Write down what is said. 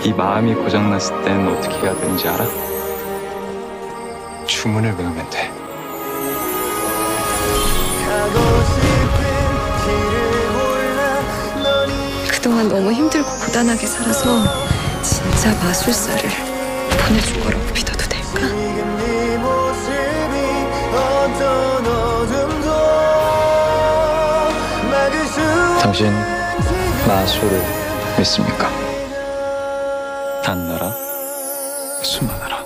이 마음이 고장났을 땐 어떻게 해야 되는지 알아? 주문을 외우면 돼. 그동안 너무 힘들고 고단하게 살아서 진짜 마술사를 보내줄 거라고 믿어도 될까? 당신 마술을 믿습니까? 단나라 수만하라.